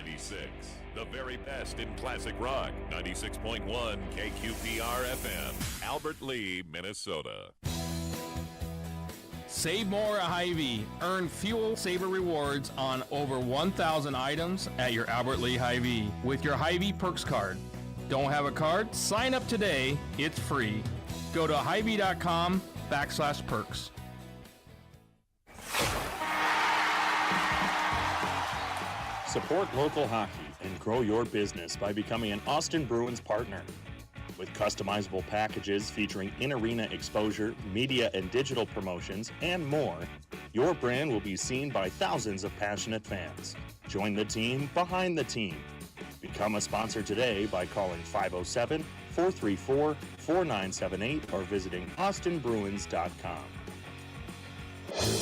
96, the very best in classic rock. 96.1 KQPR FM, Albert Lee, Minnesota. Save more at HyVee. Earn Fuel Saver rewards on over 1,000 items at your Albert Lea HyVee with your HyVee Perks card. Don't have a card? Sign up today. It's free. Go to HyVee.com/perks. Support local hockey and grow your business by becoming an Austin Bruins partner. With customizable packages featuring in-arena exposure, media and digital promotions, and more, your brand will be seen by thousands of passionate fans. Join the team behind the team. Become a sponsor today by calling 507-434-4978 or visiting austinbruins.com.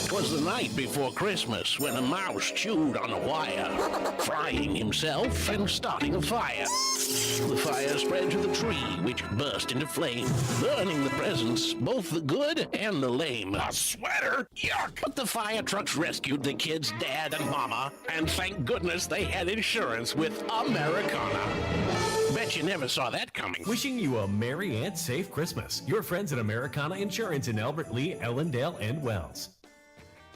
'Twas the night before Christmas when a mouse chewed on a wire, frying himself and starting a fire. The fire spread to the tree, which burst into flame, burning the presents, both the good and the lame. A sweater? Yuck! But the fire trucks rescued the kids' dad and mama, and thank goodness they had insurance with Americana. Bet you never saw that coming. Wishing you a merry and safe Christmas. Your friends at Americana Insurance in Albert Lea, Ellendale, and Wells.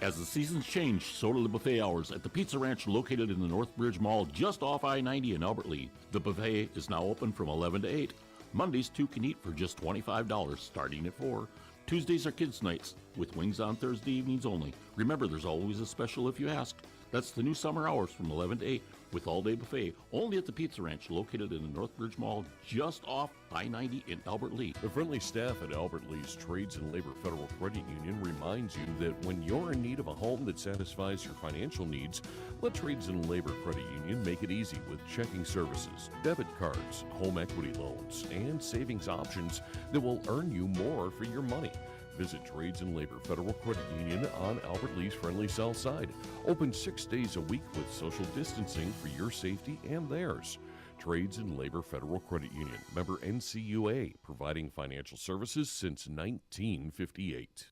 As the seasons change, so do the buffet hours at the Pizza Ranch located in the Northbridge Mall just off I-90 in Albert Lea. The buffet is now open from 11 to 8. Mondays, 2 can eat for just $25, starting at 4. Tuesdays are kids' nights, with wings on Thursday evenings only. Remember, there's always a special if you ask. That's the new summer hours from 11 to 8 with all-day buffet, only at the Pizza Ranch located in the Northbridge Mall just off I-90 in Albert Lea. The friendly staff at Albert Lea's Trades and Labor Federal Credit Union reminds you that when you're in need of a home that satisfies your financial needs, let Trades and Labor Credit Union make it easy with checking services, debit cards, home equity loans, and savings options that will earn you more for your money. Visit Trades and Labor Federal Credit Union on Albert Lea's friendly south side. Open 6 days a week with social distancing for your safety and theirs. Trades and Labor Federal Credit Union, member NCUA, providing financial services since 1958.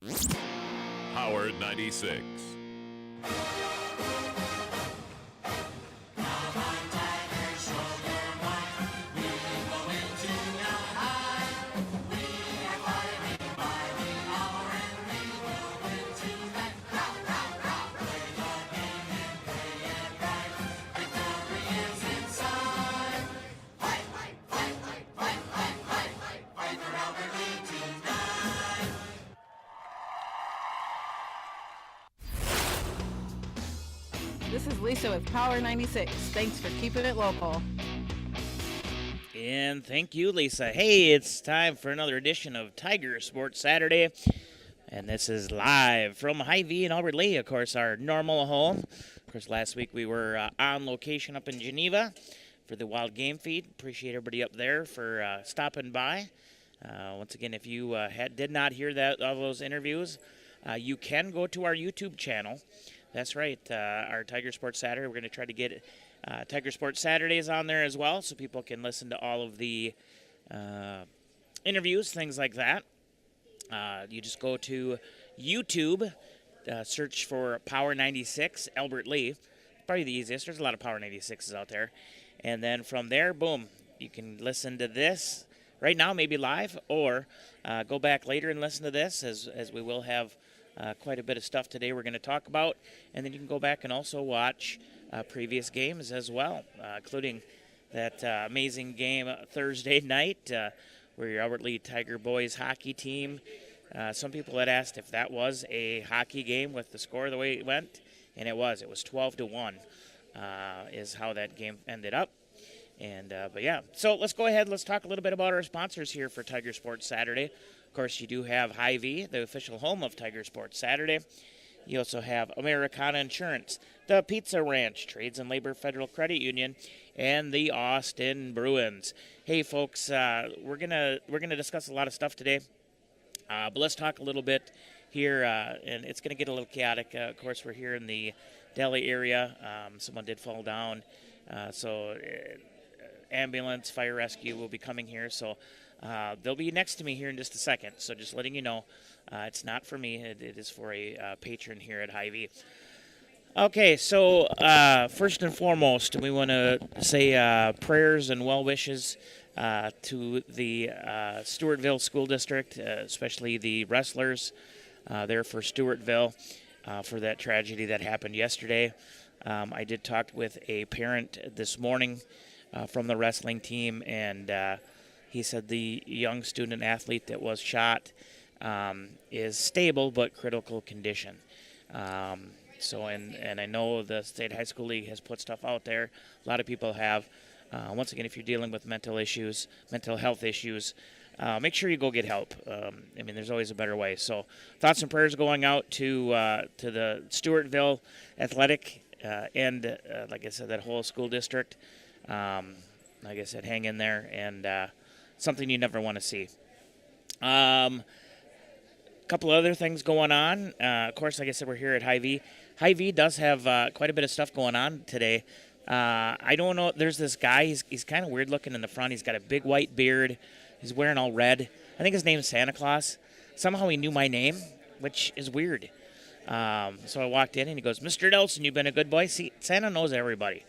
Howard 96. This is Lisa with Power 96. Thanks for keeping it local. And thank you, Lisa. Hey, it's time for another edition of Tiger Sports Saturday. And this is live from HyVee in Albert Lea, of course, our normal home. Of course, last week we were on location up in Geneva for the Wild Game Feed. Appreciate everybody up there for stopping by. Once again, if you did not hear all those interviews, you can go to our YouTube channel. That's right, our Tiger Sports Saturday. We're going to try to get Tiger Sports Saturdays on there as well so people can listen to all of the interviews, things like that. You just go to YouTube, search for Power 96 Albert Lea. Probably the easiest. There's a lot of Power 96s out there. And then from there, boom, you can listen to this right now, maybe live, or go back later and listen to this as we will have quite a bit of stuff today we're going to talk about. And then you can go back and also watch previous games as well, including that amazing game Thursday night where your Albert Lea Tiger boys hockey team. Some people had asked if that was a hockey game with the score the way it went, and it was. It was 12-1 is how that game ended up. And but yeah, so let's go ahead. Let's talk a little bit about our sponsors here for Tiger Sports Saturday. Of course, you do have HyVee, the official home of Tiger Sports Saturday. You also have Americana Insurance, the Pizza Ranch, Trades and Labor Federal Credit Union, and the Austin Bruins. Hey, folks, we're gonna discuss a lot of stuff today, but let's talk a little bit here, and it's gonna get a little chaotic. Of course, we're here in the Delhi area. Someone did fall down, so ambulance, fire rescue will be coming here. So. They'll be next to me here in just a second, so just letting you know, it's not for me. It is for a patron here at HyVee. Okay, so first and foremost, we want to say prayers and well wishes to the Stewartville School District, especially the wrestlers there for Stewartville for that tragedy that happened yesterday. I did talk with a parent this morning from the wrestling team, and he said the young student athlete that was shot is stable but critical condition. So, and I know the State High School League has put stuff out there. A lot of people have. Once again, if you're dealing with mental health issues, make sure you go get help. I mean, there's always a better way. So, thoughts and prayers going out to the Stewartville Athletic and, like I said, that whole school district. Like I said, hang in there, and something you never want to see. Couple other things going on. Of course, like I said, we're here at HyVee. HyVee does have quite a bit of stuff going on today. I don't know. There's this guy. He's kind of weird looking in the front. He's got a big white beard. He's wearing all red. I think his name's Santa Claus. Somehow he knew my name, which is weird. So I walked in and he goes, "Mr. Nelson, you've been a good boy." See, Santa knows everybody.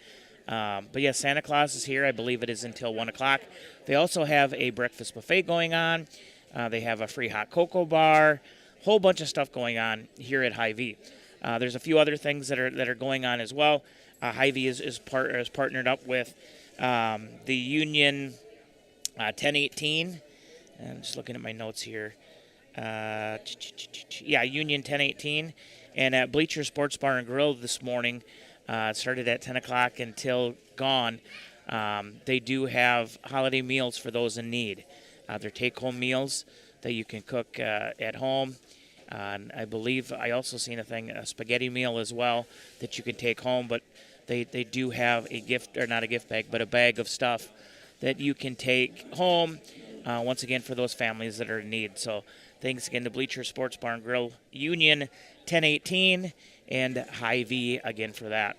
But yeah, Santa Claus is here. I believe it is until 1 o'clock. They also have a breakfast buffet going on. They have a free hot cocoa bar. Whole bunch of stuff going on here at HyVee. There's a few other things that are going on as well. HyVee is partnered up with the Union 1018. I'm just looking at my notes here. Union 1018. And at Bleacher Sports Bar and Grill this morning, started at 10 o'clock until gone. They do have holiday meals for those in need. They're take-home meals that you can cook at home. And I believe I also seen a spaghetti meal as well that you can take home. But they do have a gift, or not a gift bag, but a bag of stuff that you can take home, once again, for those families that are in need. So thanks again to Bleacher Sports Bar and Grill, Union 1018, and HyVee again for that.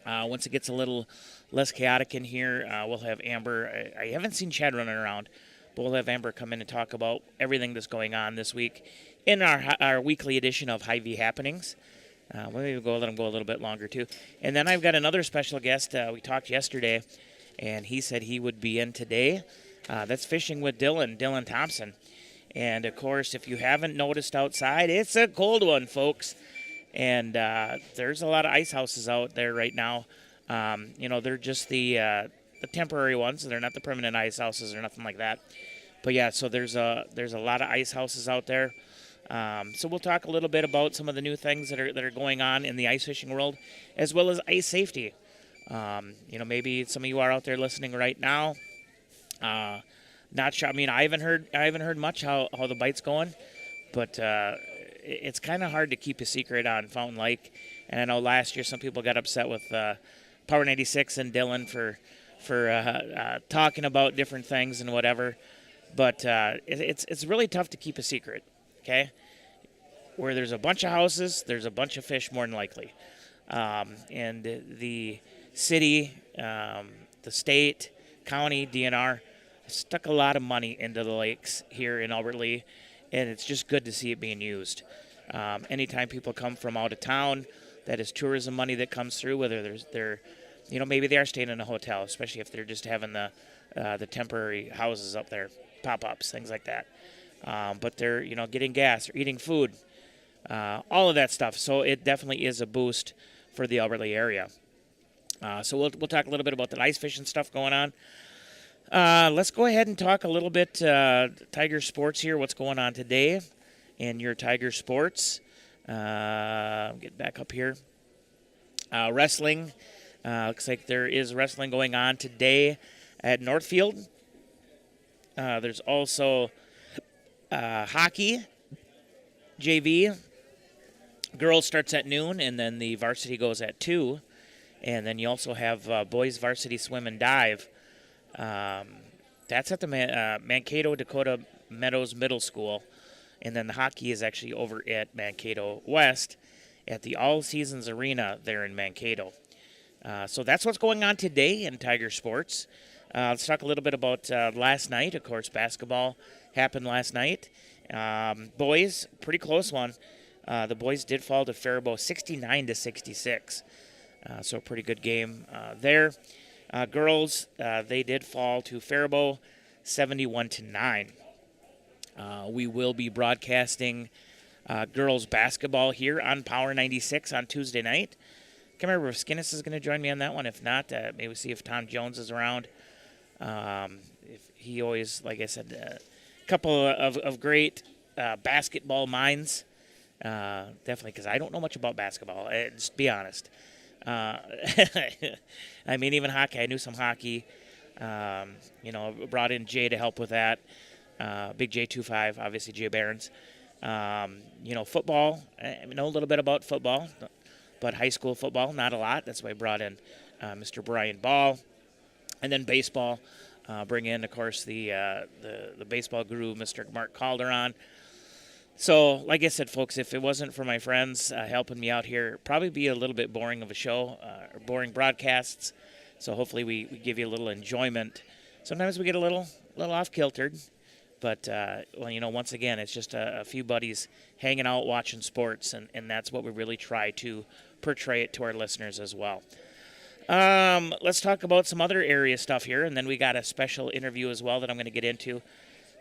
Once it gets a little less chaotic in here, we'll have Amber. I haven't seen Chad running around, but we'll have Amber come in and talk about everything that's going on this week in our weekly edition of HyVee Happenings. Maybe we'll let him go a little bit longer, too. And then I've got another special guest. We talked yesterday, and he said he would be in today. That's Fishing with Dylan Thompson. And, of course, if you haven't noticed outside, it's a cold one, folks. And there's a lot of ice houses out there right now. They're just the temporary ones. They're not the permanent ice houses or nothing like that. But, yeah, so there's a lot of ice houses out there. So we'll talk a little bit about some of the new things that are going on in the ice fishing world, as well as ice safety. Maybe some of you are out there listening right now. Not sure. I mean, I haven't heard much how the bite's going, but it's kind of hard to keep a secret on Fountain Lake. And I know last year some people got upset with Power 96 and Dylan for talking about different things and whatever. But it's really tough to keep a secret. Okay, where there's a bunch of houses, there's a bunch of fish more than likely. And the city, the state, county, DNR stuck a lot of money into the lakes here in Albert Lea, and it's just good to see it being used. Anytime people come from out of town, that is tourism money that comes through, whether maybe they are staying in a hotel, especially if they're just having the temporary houses up there, pop-ups, things like that. But they're, getting gas or eating food, all of that stuff. So it definitely is a boost for the Albert Lea area. So we'll talk a little bit about the ice fishing stuff going on. Let's go ahead and talk a little bit Tiger Sports here, what's going on today in your Tiger Sports. Get back up here. Wrestling. Looks like there is wrestling going on today at Northfield. There's also hockey, JV. Girls starts at noon, and then the varsity goes at 2. And then you also have boys varsity swim and dive. That's at the Mankato Dakota Meadows Middle School. And then the hockey is actually over at Mankato West at the All Seasons Arena there in Mankato. So that's what's going on today in Tiger Sports. Let's talk a little bit about last night. Of course, basketball happened last night. Boys, pretty close one. The boys did fall to Faribault 69-66. So a pretty good game there. Girls, they did fall to Faribault 71-9. We will be broadcasting girls basketball here on Power 96 on Tuesday night. Can't remember if Skinnis is going to join me on that one. If not, maybe see if Tom Jones is around. If he always, like I said, a couple of great basketball minds. Definitely, because I don't know much about basketball. Just be honest. I mean, even hockey. I knew some hockey. Brought in Jay to help with that. Big J25, obviously Jay Barons. Football. I know a little bit about football, but high school football, not a lot. That's why I brought in Mr. Brian Ball. And then baseball. Bring in, of course, the baseball guru, Mr. Mark Calderon. So, like I said, folks, if it wasn't for my friends helping me out here, it'd probably be a little bit boring of a show, or boring broadcasts. So hopefully we give you a little enjoyment. Sometimes we get a little off-kiltered. But, once again, it's just a few buddies hanging out watching sports, and that's what we really try to portray it to our listeners as well. Let's talk about some other area stuff here, and then we got a special interview as well that I'm going to get into.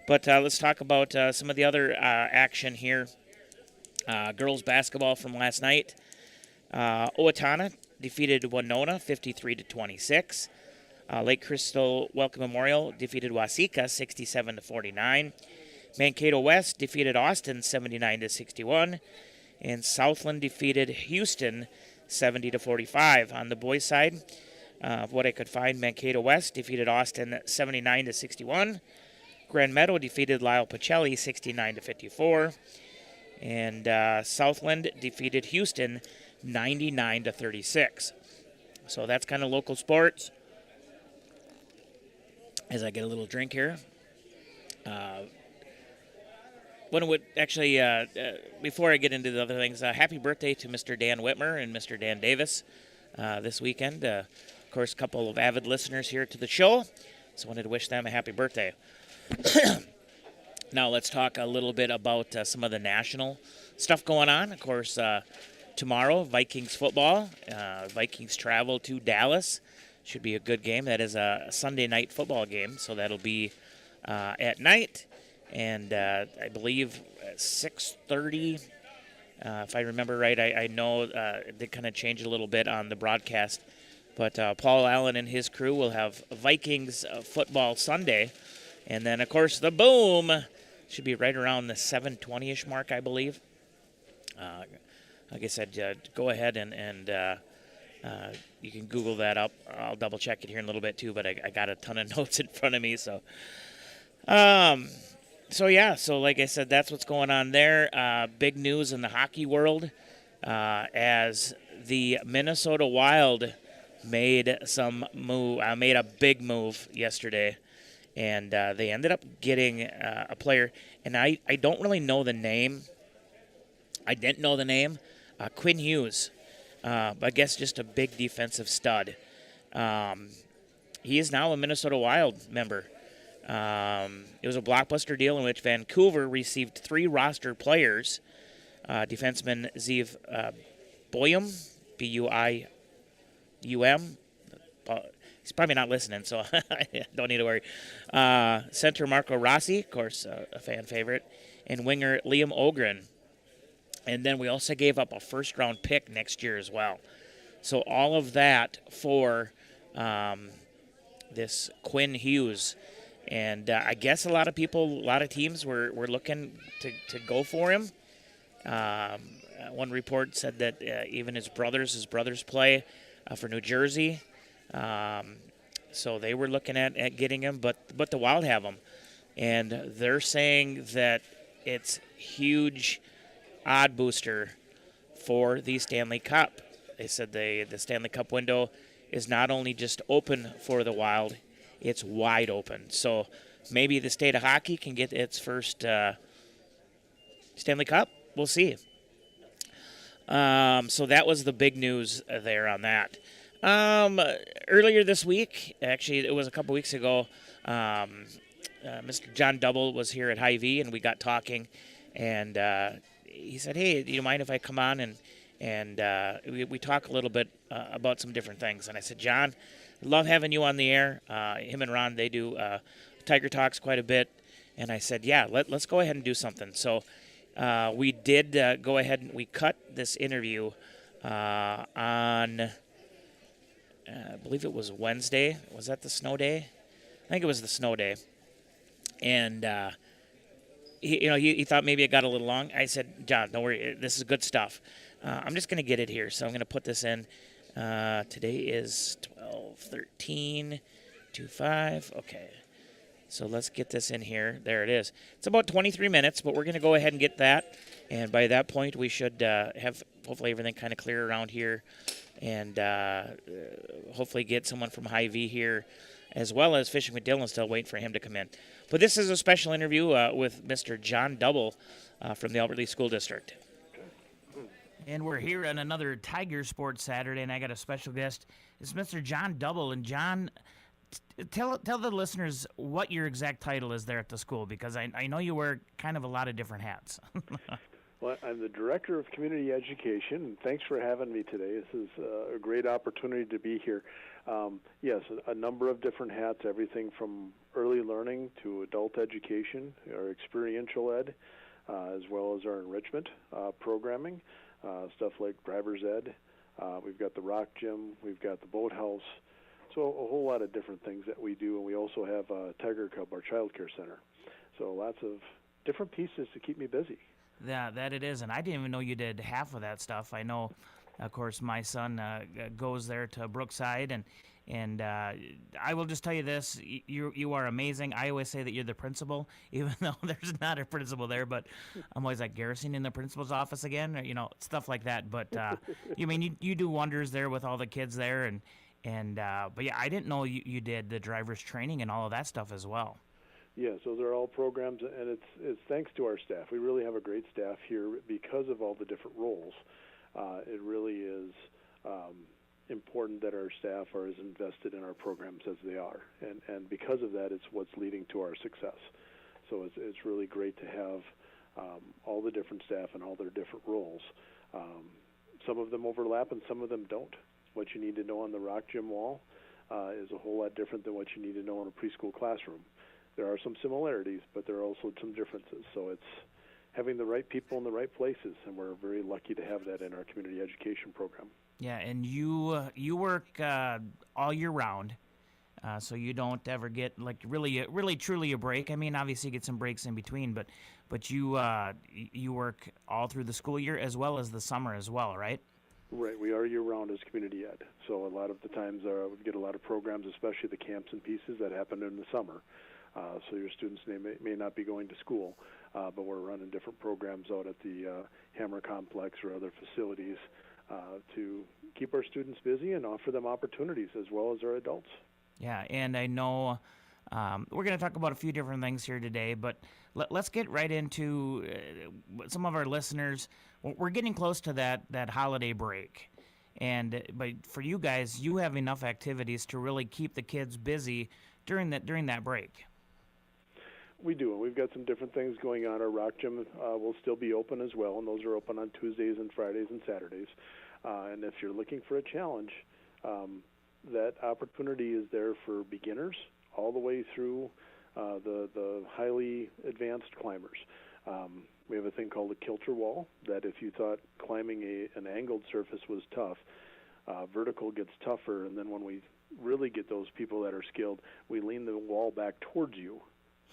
But let's talk about some of the other action here. Girls basketball from last night. Owatonna defeated Winona 53-26. Lake Crystal Welcome Memorial defeated Waseca 67-49. Mankato West defeated Austin 79-61. And Southland defeated Houston 70-45. On the boys' side, of what I could find, Mankato West defeated Austin 79-61. Grand Meadow defeated Lyle Pacelli 69-54. And Southland defeated Houston 99-36. So that's kind of local sports. As I get a little drink here. Before I get into the other things, happy birthday to Mr. Dan Whitmer and Mr. Dan Davis this weekend. Of course, a couple of avid listeners here to the show, so I wanted to wish them a happy birthday. Now let's talk a little bit about some of the national stuff going on. Of course, tomorrow, Vikings football. Vikings travel to Dallas. Should be a good game. That is a Sunday night football game, so that'll be at night. And I believe 6:30, if I remember right. I know they kind of changed a little bit on the broadcast. But Paul Allen and his crew will have Vikings football Sunday. And then, of course, the boom should be right around the 7:20-ish mark, I believe. Like I said, go ahead and you can Google that up. I'll double-check it here in a little bit, too, but I got a ton of notes in front of me. So like I said, that's what's going on there. Big news in the hockey world as the Minnesota Wild made a big move yesterday, and they ended up getting a player, and I don't really know the name. I didn't know the name. Quinn Hughes. I guess just a big defensive stud. He is now a Minnesota Wild member. It was a blockbuster deal in which Vancouver received 3 roster players. Defenseman Zeev Boyum, B-U-I-U-M. He's probably not listening, so I don't need to worry. Center Marco Rossi, of course, a fan favorite. And winger Liam Ogren. And then we also gave up a first-round pick next year as well. So all of that for this Quinn Hughes. And I guess a lot of teams were looking to go for him. One report said that even his brothers play for New Jersey. So they were looking at getting him, but the Wild have him. And they're saying that it's huge odd booster for the Stanley Cup. They said the Stanley Cup window is not only just open for the Wild, it's wide open. So maybe the state of hockey can get its first Stanley Cup. We'll see. So that was the big news there on that. Earlier this week, actually it was a couple weeks ago, Mr. John Double was here at HyVee, and we got talking, and he said, "Hey, do you mind if I come on and we talk a little bit about some different things?" And I said, "John, love having you on the air. Him and Ron, they do Tiger Talks quite a bit." And I said, "Yeah, let's go ahead and do something." So we did go ahead and we cut this interview on, I believe it was Wednesday. Was that the snow day? I think it was the snow day. And he thought maybe it got a little long. I said, "John, don't worry. This is good stuff. I'm just going to get it here. So I'm going to put this in. Today is 12/13/25. Okay. So let's get this in here. There it is. It's about 23 minutes, but we're going to go ahead and get that. And by that point, we should have hopefully everything kind of clear around here, and hopefully get someone from HyVee here, as well as Fishing with Dylan, still waiting for him to come in. But this is a special interview with Mr. John Double from the Albert Lea School District. And we're here on another Tiger Sports Saturday, and I got a special guest. It's Mr. John Double. And John, tell the listeners what your exact title is there at the school, because I know you wear kind of a lot of different hats. Well, I'm the Director of Community Education, and thanks for having me today. This is a great opportunity to be here. Yes, a number of different hats, everything from early learning to adult education, our experiential ed, as well as our enrichment programming, stuff like driver's ed. We've got the rock gym, we've got the boathouse, so a whole lot of different things that we do, and we also have Tiger Cub, our child care center. So lots of different pieces to keep me busy. Yeah, that it is, and I didn't even know you did half of that stuff. I know, of course, my son goes there to Brookside, and I will just tell you this: you are amazing. I always say that you're the principal, even though there's not a principal there. But I'm always like, Garrison in the principal's office again, or, stuff like that. But you do wonders there with all the kids there, but yeah, I didn't know you did the driver's training and all of that stuff as well. Yes, those are all programs, and it's thanks to our staff. We really have a great staff here because of all the different roles. It really is important that our staff are as invested in our programs as they are, and because of that, it's what's leading to our success. So it's really great to have all the different staff and all their different roles. Some of them overlap and some of them don't. What you need to know on the rock gym wall is a whole lot different than what you need to know in a preschool classroom. There are some similarities, but there are also some differences. So it's having the right people in the right places, and we're very lucky to have that in our community education program. Yeah, and you work all year round, so you don't ever get really truly a break. I mean, obviously you get some breaks in between, but you work all through the school year as well as the summer as well, right? Right, we are year-round as community ed. So a lot of the times we get a lot of programs, especially the camps and pieces that happen in the summer. So your students may not be going to school, but we're running different programs out at the Hammer Complex or other facilities to keep our students busy and offer them opportunities as well as our adults. Yeah, and I know we're going to talk about a few different things here today, but let's get right into some of our listeners. We're getting close to that holiday break, but for you guys, you have enough activities to really keep the kids busy during that break. We do, and we've got some different things going on. Our rock gym will still be open as well, and those are open on Tuesdays and Fridays and Saturdays. And if you're looking for a challenge, that opportunity is there for beginners all the way through the highly advanced climbers. We have a thing called a kilter wall, that if you thought climbing an angled surface was tough, vertical gets tougher, and then when we really get those people that are skilled, we lean the wall back towards you.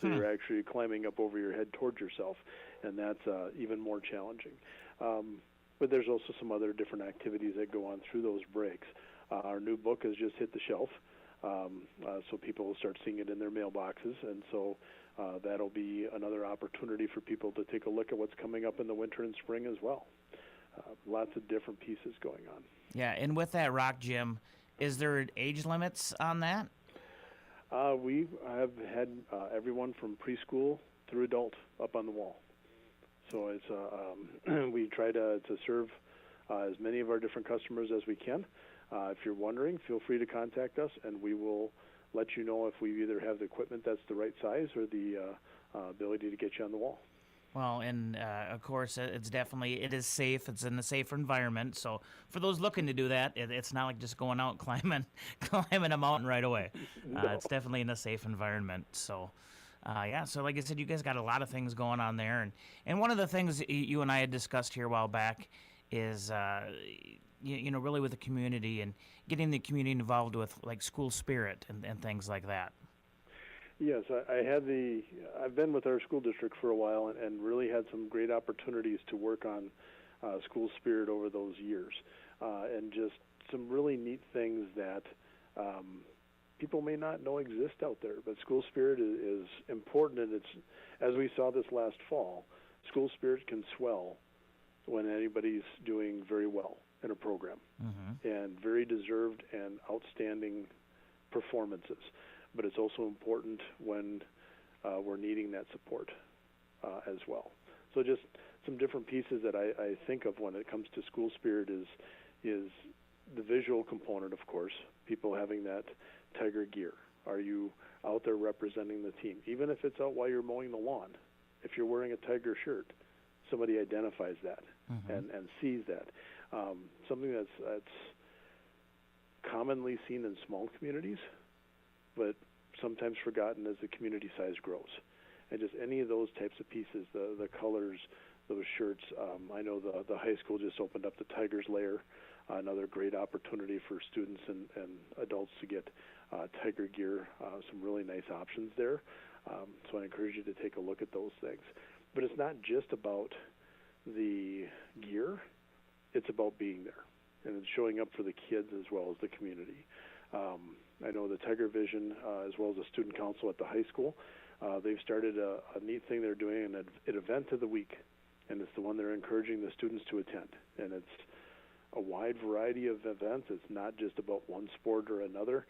So you're actually climbing up over your head towards yourself, and that's even more challenging. But there's also some other different activities that go on through those breaks. Our new book has just hit the shelf, so people will start seeing it in their mailboxes, and so that'll be another opportunity for people to take a look at what's coming up in the winter and spring as well. Lots of different pieces going on. Yeah, and with that rock gym, is there age limits on that? We have had everyone from preschool through adult up on the wall. So it's we try to serve as many of our different customers as we can. If you're wondering, feel free to contact us, and we will let you know if we either have the equipment that's the right size or the ability to get you on the wall. Well, and of course, it is safe. It's in a safer environment. So for those looking to do that, it's not like just going out climbing a mountain right away. No. It's definitely in a safe environment. So, yeah. So like I said, you guys got a lot of things going on there, and one of the things you and I had discussed here a while back is really with the community and getting the community involved with like school spirit and things like that. Yes, I've been with our school district for a while and really had some great opportunities to work on school spirit over those years, and just some really neat things that people may not know exist out there. But school spirit is important, and it's, as we saw this last fall, school spirit can swell when anybody's doing very well in a program, and very deserved and outstanding performances. But it's also important when we're needing that support as well. So just some different pieces that I think of when it comes to school spirit is the visual component, of course, people having that Tiger gear. Are you out there representing the team? Even if it's out while you're mowing the lawn, if you're wearing a Tiger shirt, somebody identifies that and sees that. Something that's commonly seen in small communities, but sometimes forgotten as the community size grows. And just any of those types of pieces, the colors, those shirts. I know the high school just opened up the Tiger's Lair, another great opportunity for students and adults to get Tiger gear, some really nice options there. So I encourage you to take a look at those things. But it's not just about the gear, it's about being there. And it's showing up for the kids as well as the community. I know the Tiger Vision, as well as the Student Council at the high school, they've started a neat thing they're doing, an event of the week, and it's the one they're encouraging the students to attend. And it's a wide variety of events. It's not just about one sport or another.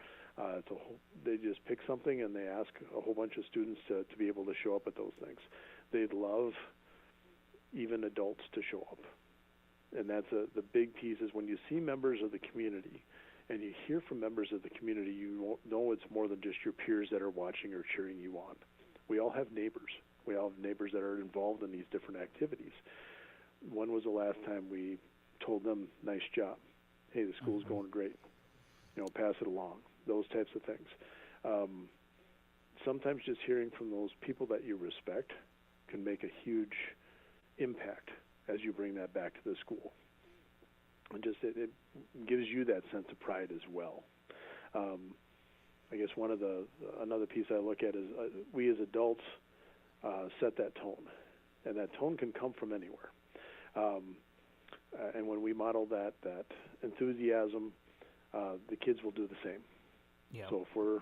They just pick something and they ask a whole bunch of students to be able to show up at those things. They'd love even adults to show up. And that's the big piece is when you see members of the community and you hear from members of the community, you won't know it's more than just your peers that are watching or cheering you on. We all have neighbors. We all have neighbors that are involved in these different activities. When was the last time we told them, nice job? Hey, the school's going great. Pass it along. Those types of things. Sometimes just hearing from those people that you respect can make a huge impact as you bring that back to the school. And just it gives you that sense of pride as well. I guess another piece I look at is we as adults set that tone, and that tone can come from anywhere. And when we model that enthusiasm, the kids will do the same. Yeah. So if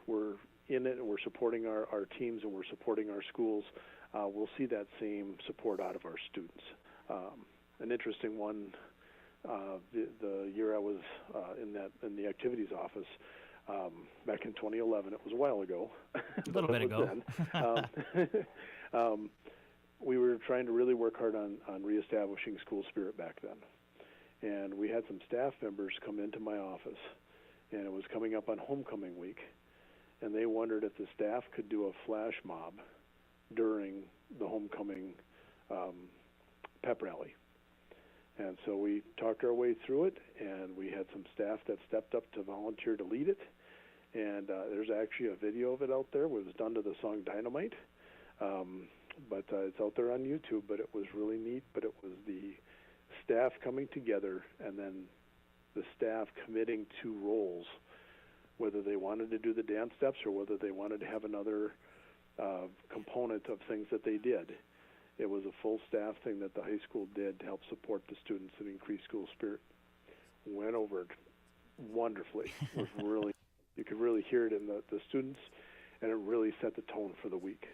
we're in it and we're supporting our teams and we're supporting our schools, we'll see that same support out of our students. An interesting one. The year I was in the activities office back in 2011, it was a while ago. A little bit ago. We were trying to really work hard on reestablishing school spirit back then. And we had some staff members come into my office, and it was coming up on homecoming week, and they wondered if the staff could do a flash mob during the homecoming pep rally. And so we talked our way through it, and we had some staff that stepped up to volunteer to lead it. And there's actually a video of it out there. It was done to the song Dynamite. But it's out there on YouTube, but it was really neat. But it was the staff coming together and then the staff committing to roles, whether they wanted to do the dance steps or whether they wanted to have another component of things that they did. It was a full staff thing that the high school did to help support the students and increase school spirit. Went over it wonderfully. It was really, you could really hear it in the students, and it really set the tone for the week.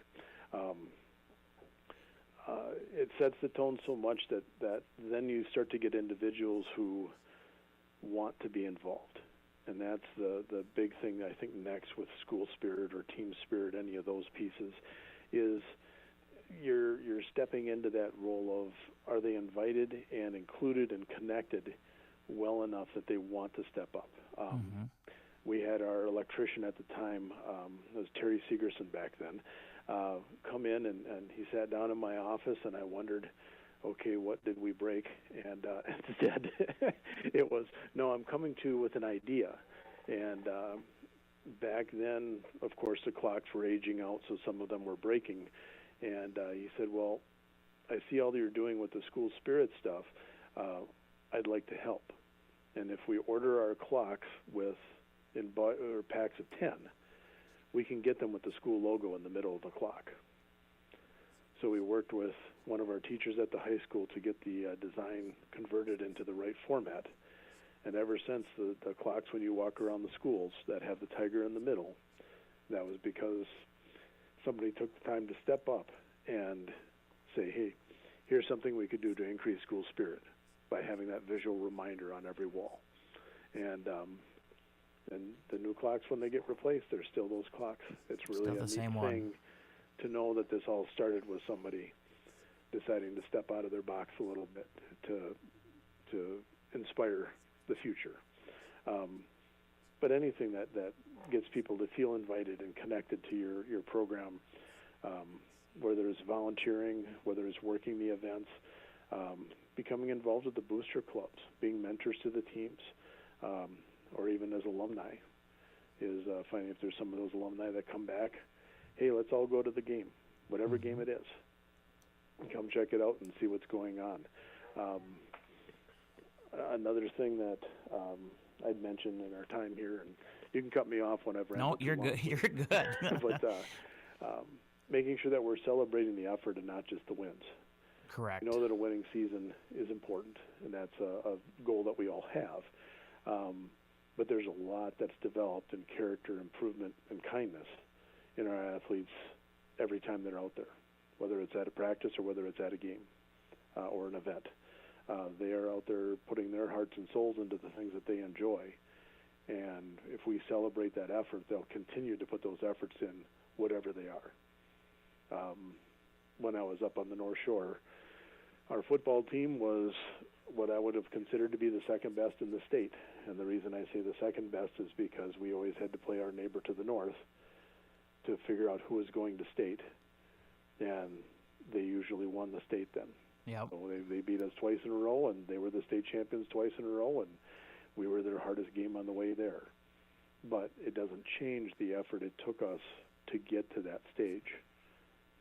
It sets the tone so much that then you start to get individuals who want to be involved. And that's the big thing, I think, next with school spirit or team spirit, any of those pieces, is you're stepping into that role of, are they invited and included and connected well enough that they want to step up? We had our electrician at the time, it was Terry Segerson back then. come in, and he sat down in my office, and I wondered, okay, what did we break? And instead, it was, no, I'm coming to with an idea. And back then, of course, the clocks were aging out, so some of them were breaking. And he said, well, I see all that you're doing with the school spirit stuff. I'd like to help. And if we order our clocks in packs of 10, we can get them with the school logo in the middle of the clock. So we worked with one of our teachers at the high school to get the design converted into the right format. And ever since, the clocks, when you walk around the schools that have the tiger in the middle, that was because somebody took the time to step up and say, hey, here's something we could do to increase school spirit by having that visual reminder on every wall. And the new clocks, when they get replaced, they're still those clocks. It's really a neat thing to know that this all started with somebody deciding to step out of their box a little bit to inspire the future. But anything that gets people to feel invited and connected to your program, whether it's volunteering, whether it's working the events, becoming involved with the booster clubs, being mentors to the teams, or even as alumni, is finding if there's some of those alumni that come back, hey, let's all go to the game, whatever game it is. Come check it out and see what's going on. Another thing that I'd mentioned in our time here, and you can cut me off whenever. No, you're good. You're good. But making sure that we're celebrating the effort and not just the wins. Correct. You know that a winning season is important, and that's a goal that we all have. But there's a lot that's developed in character improvement and kindness in our athletes every time they're out there, whether it's at a practice or whether it's at a game or an event. They are out there putting their hearts and souls into the things that they enjoy. And if we celebrate that effort, they'll continue to put those efforts in, whatever they are. When I was up on the North Shore, our football team was what I would have considered to be the second best in the state. And the reason I say the second best is because we always had to play our neighbor to the north to figure out who was going to state. And they usually won the state then. Yep. So they beat us twice in a row, and they were the state champions twice in a row, and we were their hardest game on the way there. But it doesn't change the effort it took us to get to that stage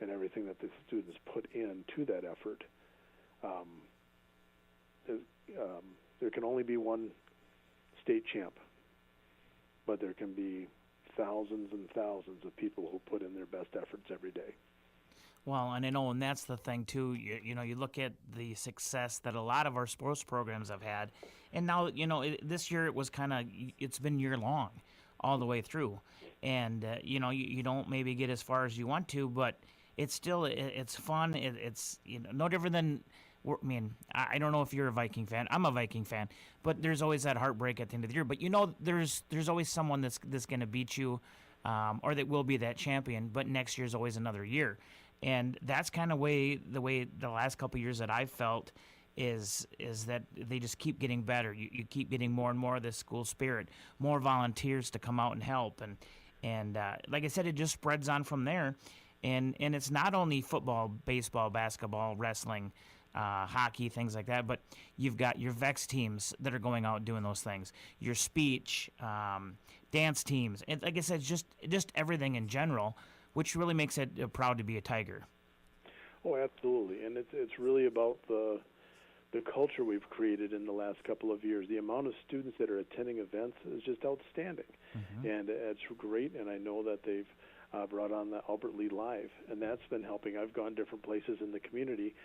and everything that the students put into that effort. There can only be one state champ, but there can be thousands and thousands of people who put in their best efforts every day. Well, and and that's the thing too. You look at the success that a lot of our sports programs have had, and now this year it was it's been year long, all the way through, and you don't maybe get as far as you want to, but it's still it's fun. It's no different than. I mean, I don't know if you're a Viking fan. I'm a Viking fan, but there's always that heartbreak at the end of the year. But there's always someone that's going to beat you, or that will be that champion. But next year's always another year. And that's kind of the way the last couple of years that I've felt is that they just keep getting better. You keep getting more and more of this school spirit, more volunteers to come out and help, and like I said, it just spreads on from there. And it's not only football, baseball, basketball, wrestling, hockey, things like that, but you've got your VEX teams that are going out doing those things, your speech, dance teams, and like I said, just everything in general, which really makes it proud to be a Tiger. Oh, absolutely, and it's really about the culture we've created in the last couple of years. The amount of students that are attending events is just outstanding, and it's great. And I know that they've brought on the Albert Lee Live, and that's been helping. I've gone different places in the community,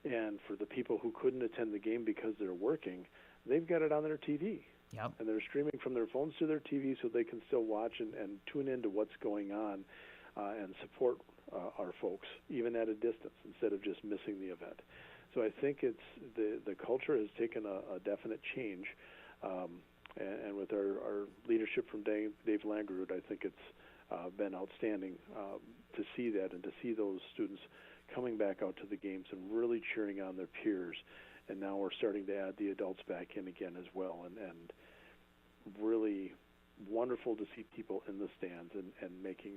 and for the people who couldn't attend the game because they're working, they've got it on their TV. Yep. And they're streaming from their phones to their TV so they can still watch and tune into what's going on and support our folks, even at a distance, instead of just missing the event. So I think it's the culture has taken a definite change, and with our leadership from Dave Langerud, I think it's been outstanding to see that and to see those students coming back out to the games and really cheering on their peers. And now we're starting to add the adults back in again as well, and really wonderful to see people in the stands and making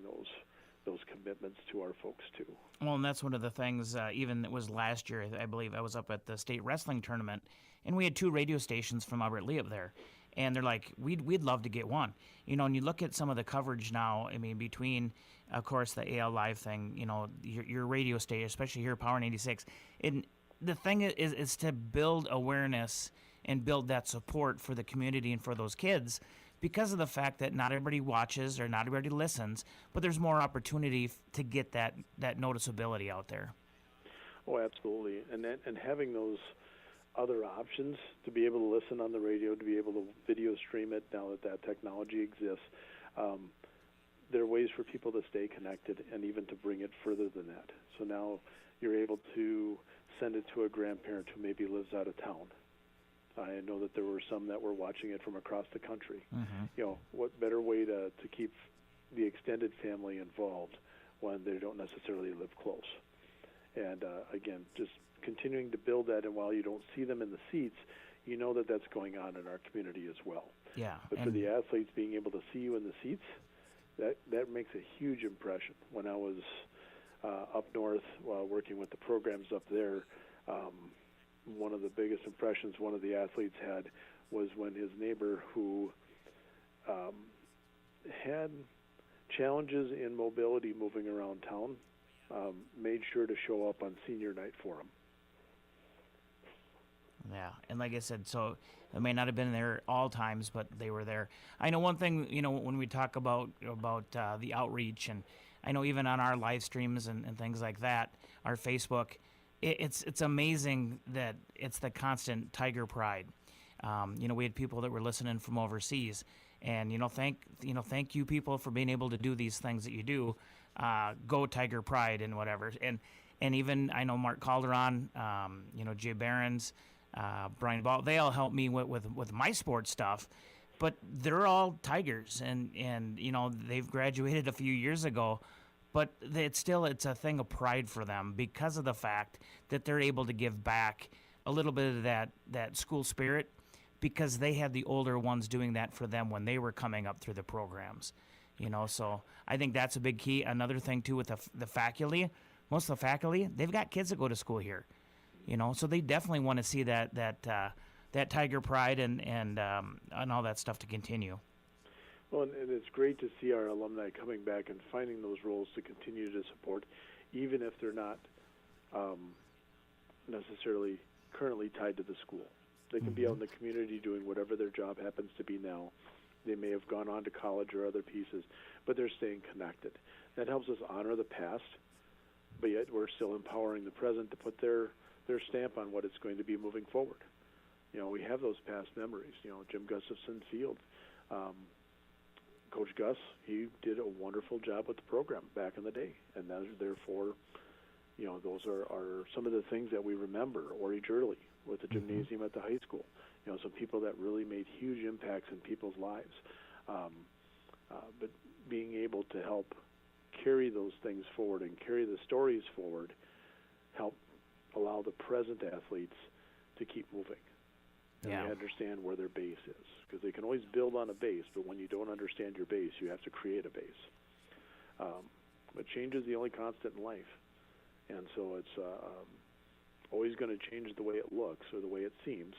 those commitments to our folks too. Well, and that's one of the things, even it was last year, I believe I was up at the state wrestling tournament, and we had 2 radio stations from Albert Lee up there. And they're like, we'd love to get one. And you look at some of the coverage now, I mean, between, of course, the AL Live thing, your radio station, especially here at Power 96. And the thing is to build awareness and build that support for the community and for those kids, because of the fact that not everybody watches or not everybody listens, but there's more opportunity to get that noticeability out there. Oh, absolutely. And having those other options to be able to listen on the radio, to be able to video stream it now that technology exists, there are ways for people to stay connected and even to bring it further than that. So now you're able to send it to a grandparent who maybe lives out of town. I know that there were some that were watching it from across the country. Mm-hmm. What better way to keep the extended family involved when they don't necessarily live close? And again, just continuing to build that, and while you don't see them in the seats, you know that that's going on in our community as well. Yeah. But for the athletes, being able to see you in the seats, that makes a huge impression. When I was up north working with the programs up there, one of the biggest impressions one of the athletes had was when his neighbor, who had challenges in mobility moving around town, made sure to show up on senior night for him. Yeah, and like I said, so they may not have been there all times, but they were there. I know one thing, when we talk about the outreach, and I know even on our live streams and things like that, our Facebook, it's amazing that it's the constant Tiger Pride. We had people that were listening from overseas, and thank you people for being able to do these things that you do. Go Tiger Pride and whatever, and even I know Mark Calderon, Jay Barons, Brian Ball, they all help me with my sports stuff, but they're all Tigers, and they've graduated a few years ago, but it's a thing of pride for them because of the fact that they're able to give back a little bit of that school spirit, because they had the older ones doing that for them when they were coming up through the programs. So I think that's a big key. Another thing too with the faculty, most of the faculty, they've got kids that go to school here, so they definitely want to see that Tiger Pride and all that stuff to continue. Well, and it's great to see our alumni coming back and finding those roles to continue to support, even if they're not necessarily currently tied to the school. They can be out in the community doing whatever their job happens to be now. They may have gone on to college or other pieces, but they're staying connected. That helps us honor the past, but yet we're still empowering the present to put their stamp on what it's going to be moving forward. We have those past memories. Jim Gustafson Field, Coach Gus, he did a wonderful job with the program back in the day, and therefore, those are some of the things that we remember. Ori Jurley with the gymnasium at the high school. Some people that really made huge impacts in people's lives. But being able to help carry those things forward and carry the stories forward, help allow the present athletes to keep moving. And they understand where their base is. Because they can always build on a base, but when you don't understand your base, you have to create a base. But change is the only constant in life. And so it's always going to change the way it looks or the way it seems.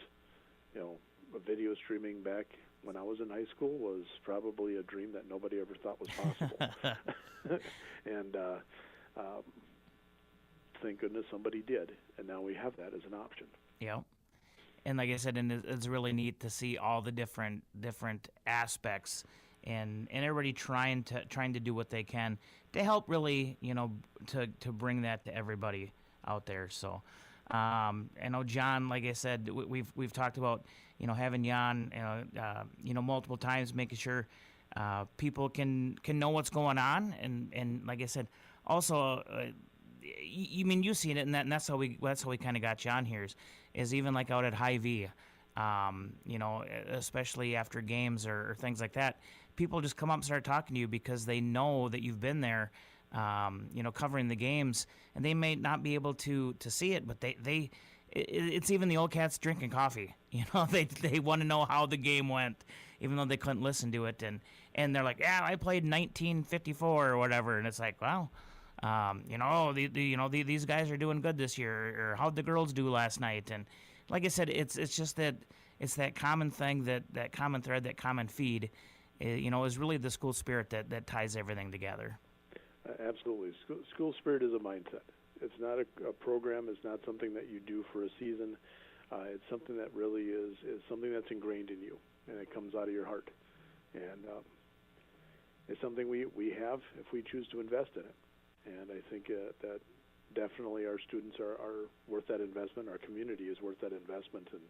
A video streaming back when I was in high school was probably a dream that nobody ever thought was possible. And thank goodness somebody did. And now we have that as an option. Yeah. And like I said, and it's really neat to see all the different aspects, and everybody trying to do what they can to help really, to bring that to everybody out there. So, I know John, like I said, we've talked about, having Jan, multiple times, making sure people can know what's going on, and like I said, also. You've seen it, and that's how we kind of got you on here. Is even like out at HyVee, especially after games or things like that, people just come up and start talking to you because they know that you've been there, covering the games, and they may not be able to see it, but they it's even the old cats drinking coffee. You know, they want to know how the game went, even though they couldn't listen to it. And they're like, yeah, I played 1954 or whatever. And it's like, well, these guys are doing good this year. Or how'd the girls do last night? And like I said, it's just that it's that common thing, that common thread, that common feed, is really the school spirit that ties everything together. Absolutely. School spirit is a mindset. It's not a program. It's not something that you do for a season. It's something that really is something that's ingrained in you, and it comes out of your heart. And it's something we have if we choose to invest in it. And I think that definitely our students are worth that investment. Our community is worth that investment. And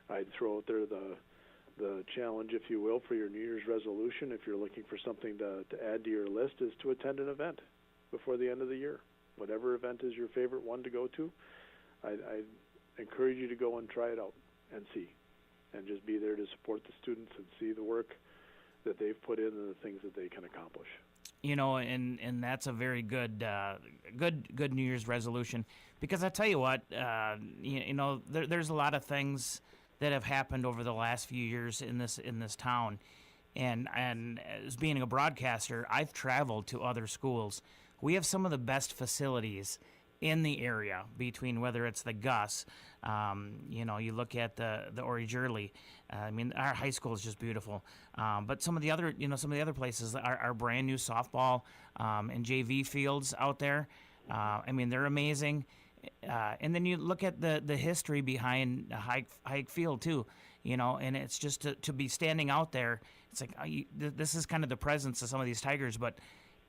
I'd throw out there the challenge, if you will, for your New Year's resolution, if you're looking for something to add to your list, is to attend an event before the end of the year. Whatever event is your favorite one to go to, I encourage you to go and try it out and see, and just be there to support the students and see the work that they've put in and the things that they can accomplish. And that's a very good New Year's resolution, because I tell you what, there's a lot of things that have happened over the last few years in this town, and as being a broadcaster, I've traveled to other schools. We have some of the best facilities in the area, between whether it's the Gus, you look at the Ori Jurley. Our high school is just beautiful. But some of the other places are brand new softball and JV fields out there. They're amazing. And then you look at the history behind Hike Field too, and it's just to be standing out there. It's like this is kind of the presence of some of these Tigers, but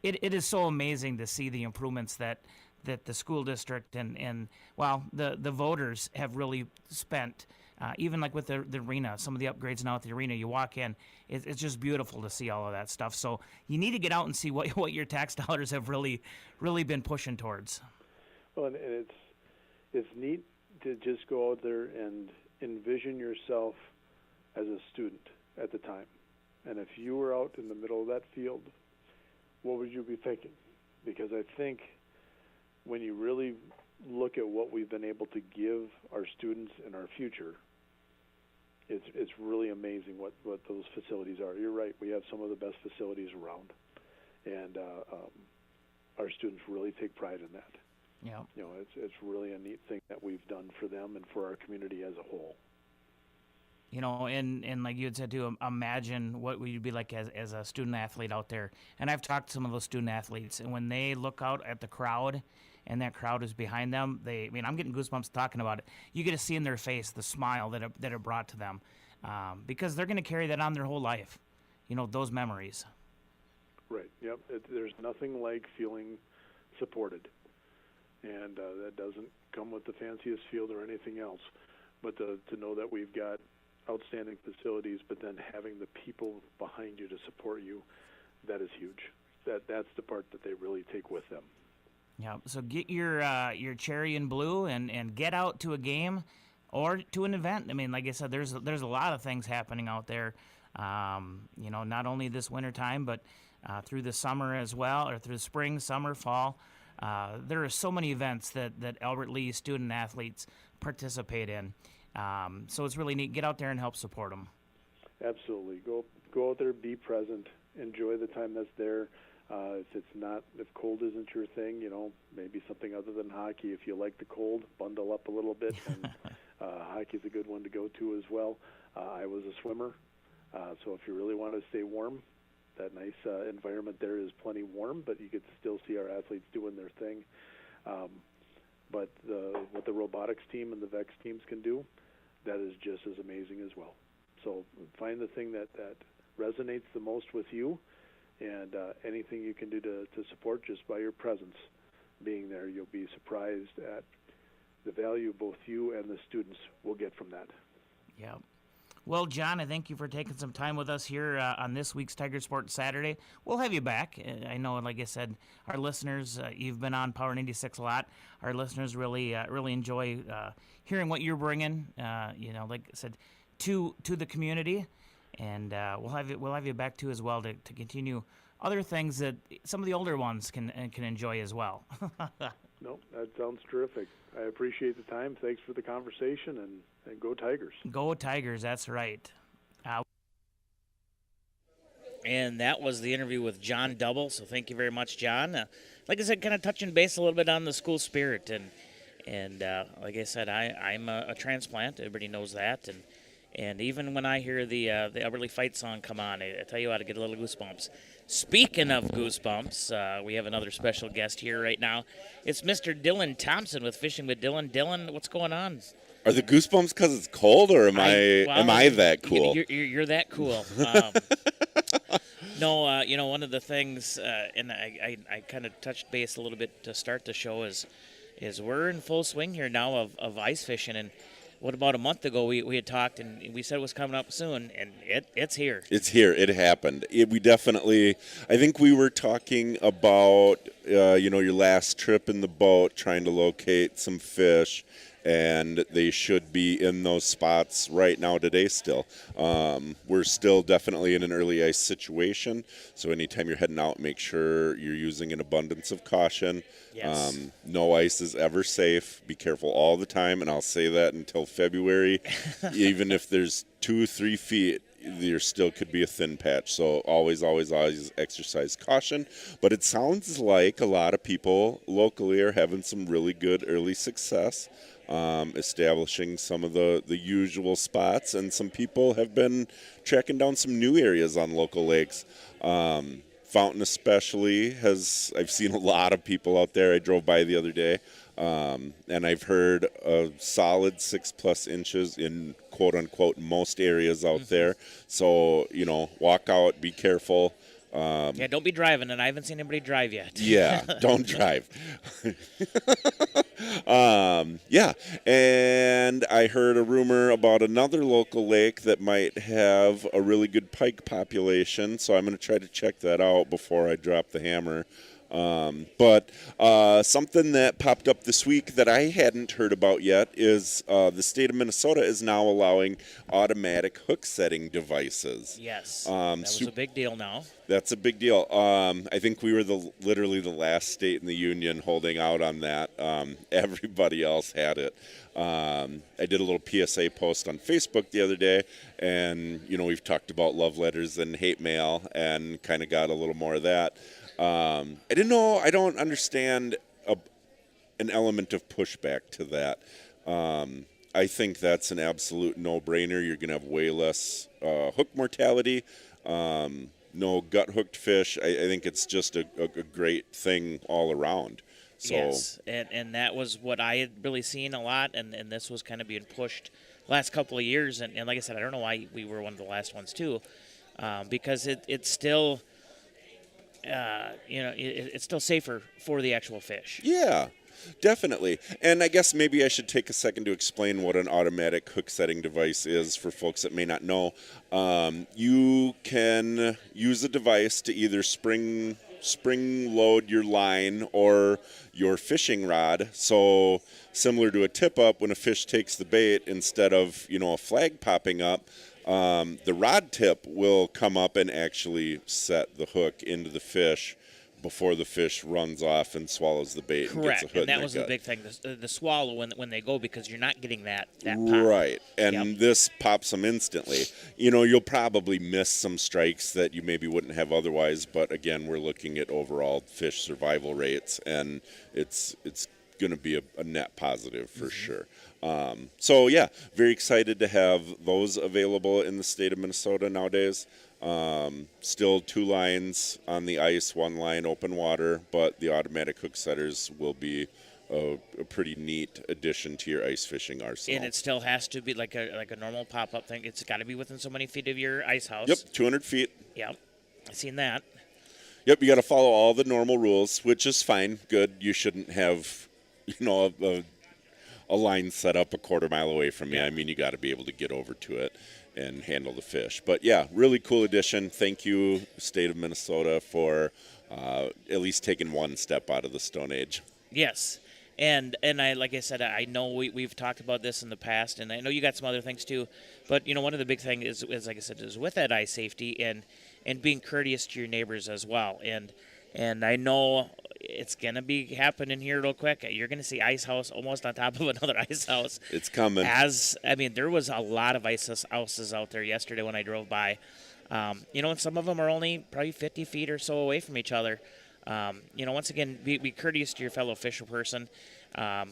it is so amazing to see the improvements that the school district and the voters have really spent. Even like with the arena, some of the upgrades now at the arena, you walk in, it's just beautiful to see all of that stuff. So you need to get out and see what your tax dollars have really been pushing towards. Well, and it's neat to just go out there and envision yourself as a student at the time. And if you were out in the middle of that field, what would you be thinking? Because I think when you really look at what we've been able to give our students in our future, it's really amazing what those facilities are. You're right. We have some of the best facilities around, and our students really take pride in that. Yeah. It's really a neat thing that we've done for them and for our community as a whole. And like you had said too, imagine what would you be like as a student athlete out there. And I've talked to some of those student athletes, and when they look out at the crowd, and that crowd is behind them, I'm getting goosebumps talking about it. You get to see in their face the smile that it brought to them, because they're going to carry that on their whole life, those memories. Right. Yep. There's nothing like feeling supported, and that doesn't come with the fanciest field or anything else. But to know that we've got outstanding facilities, but then having the people behind you to support you, that is huge. That's the part that they really take with them. Yeah, so get your cherry and blue and get out to a game or to an event. Like I said, there's a lot of things happening out there, not only this winter time, but through the summer as well, or through the spring, summer, fall. There are so many events that Albert Lea student athletes participate in. So it's really neat. Get out there and help support them. Absolutely. Go out there, be present, enjoy the time that's there. If cold isn't your thing, maybe something other than hockey. If you like the cold, bundle up a little bit. And hockey's a good one to go to as well. I was a swimmer, so if you really want to stay warm, that nice environment there is plenty warm, but you could still see our athletes doing their thing. But what the robotics team and the VEX teams can do, that is just as amazing as well. So find the thing that resonates the most with you, and anything you can do to support just by your presence being there, you'll be surprised at the value both you and the students will get from that. Yeah. Well, John, I thank you for taking some time with us here on this week's Tiger Sports Saturday. We'll have you back. I know, like I said, our listeners, you've been on Power 96 a lot. Our listeners really enjoy hearing what you're bringing, like I said, to the community. And we'll have you back too as well to continue other things that some of the older ones can enjoy as well. No, that sounds terrific. I appreciate the time. Thanks for the conversation, and go Tigers. Go Tigers, that's right. And that was the interview with John Double. So thank you very much, John. Like I said, kind of touching base a little bit on the school spirit, and like I said, I'm a transplant. Everybody knows that, and even when I hear the Albert Lea fight song come on, I tell you what, I get a little goosebumps. Speaking of goosebumps, we have another special guest here right now. It's Mr. Dylan Thompson with Fishing with Dylan. Dylan, what's going on? Are the goosebumps because it's cold, or am I that cool? You're that cool. No, one of the things, and I kind of touched base a little bit to start the show, is we're in full swing here now of ice fishing. And what about a month ago we had talked, and we said it was coming up soon, and it's here. It's here. It happened. We definitely, I think we were talking about, your last trip in the boat, trying to locate some fish, and they should be in those spots right now today still. We're still definitely in an early ice situation, so anytime you're heading out, make sure you're using an abundance of caution. Yes. No ice is ever safe. Be careful all the time, and I'll say that until February. Even if there's 2-3 feet, there still could be a thin patch. So always exercise caution. But it sounds like a lot of people locally are having some really good early success. Establishing some of the usual spots, and some people have been tracking down some new areas on local lakes. Fountain especially I've seen a lot of people out there. I drove by the other day, and I've heard a solid 6+ inches in quote unquote most areas out there. So, walk out, be careful. Yeah, don't be driving, and I haven't seen anybody drive yet. Yeah, don't drive. Yeah, and I heard a rumor about another local lake that might have a really good pike population, so I'm going to try to check that out before I drop the hammer. But something that popped up this week that I hadn't heard about yet is the state of Minnesota is now allowing automatic hook setting devices. Yes, that was a big deal now. That's a big deal. I think we were literally the last state in the union holding out on that. Everybody else had it. I did a little PSA post on Facebook the other day, and we've talked about love letters and hate mail, and kind of got a little more of that. I don't understand an element of pushback to that. I think that's an absolute no-brainer. You're going to have way less hook mortality, no gut-hooked fish. I think it's just a great thing all around. So. Yes, and that was what I had really seen a lot, and this was kind of being pushed last couple of years. And like I said, I don't know why we were one of the last ones too, because it's still... it's still safer for the actual fish. Yeah, definitely. And I guess maybe I should take a second to explain what an automatic hook setting device is for folks that may not know. You can use a device to either spring load your line or your fishing rod. So similar to a tip up, when a fish takes the bait, instead of a flag popping up, the rod tip will come up and actually set the hook into the fish before the fish runs off and swallows the bait. Correct, and gets a hook and that in was their the gut. big thing, the swallow when they go, because you're not getting that pop. Right, and Yep. this pops them instantly. You'll probably miss some strikes that you maybe wouldn't have otherwise, but again, we're looking at overall fish survival rates, and it's going to be a net positive for sure. So yeah, very excited to have those available in the state of Minnesota nowadays. Still 2 lines on the ice, 1 line open water, but the automatic hook setters will be a pretty neat addition to your ice fishing arsenal. And it still has to be like a normal pop-up thing. It's got to be within so many feet of your ice house. Yep, 200 feet. Yep, I've seen that. Yep, you got to follow all the normal rules, which is fine, good. You shouldn't have, a line set up a quarter mile away from you. I mean, you got to be able to get over to it and handle the fish. But yeah, really cool addition. Thank you, state of Minnesota, for at least taking one step out of the Stone Age. Yes. And I, like I said, I know we've talked about this in the past, and I know you got some other things too. But one of the big things is like I said, is with that ice safety and being courteous to your neighbors as well. And I know it's gonna be happening here real quick. You're gonna see ice house almost on top of another ice house. It's coming. There was a lot of ice houses out there yesterday when I drove by. And some of them are only probably 50 feet or so away from each other. Once again, be courteous to your fellow official person.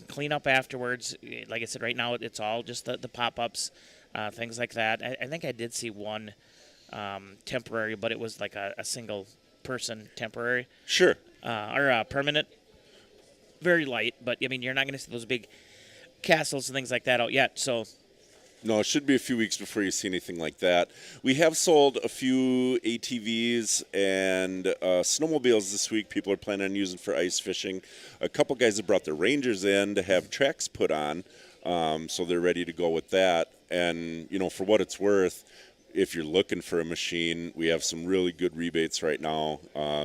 Clean up afterwards. Like I said, right now it's all just the pop-ups, things like that. I think I did see one temporary, but it was like a single person temporary. Sure. Or permanent. Very light, but you're not going to see those big castles and things like that out yet. So. No, it should be a few weeks before you see anything like that. We have sold a few ATVs and snowmobiles this week. People are planning on using for ice fishing. A couple guys have brought their Rangers in to have tracks put on, so they're ready to go with that. And, for what it's worth, if you're looking for a machine, we have some really good rebates right now.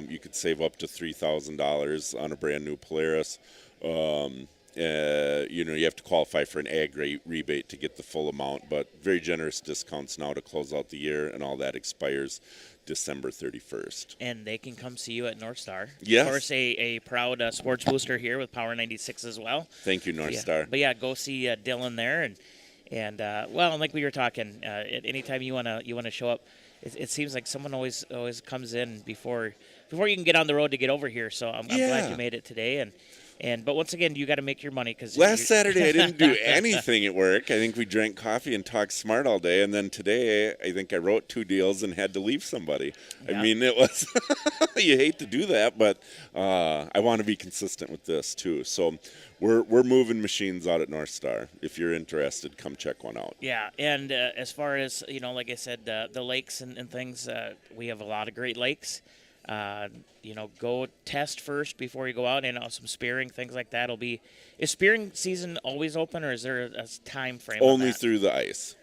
You could save up to $3,000 on a brand new Polaris. You have to qualify for an ag rebate to get the full amount, but very generous discounts now to close out the year, and all that expires December 31st. And they can come see you at North Star. Yes. Of course, a proud sports booster here with Power 96 as well. Thank you, North Star. But yeah, go see Dylan there, and like we were talking, anytime you wanna show up, it seems like someone always comes in before you can get on the road to get over here. So I'm glad you made it today, but once again, you got to make your money because last Saturday I didn't do anything at work. I think we drank coffee and talked smart all day, and then today I think I wrote 2 deals and had to leave somebody. Yeah. I mean, it was you hate to do that, but I want to be consistent with this too. So we're moving machines out at North Star. If you're interested, come check one out. Yeah, and as far as like I said, the lakes and things, we have a lot of great lakes. Go test first before you go out, and some spearing, things like that. Is spearing season always open, or is there a time frame? Only through the ice.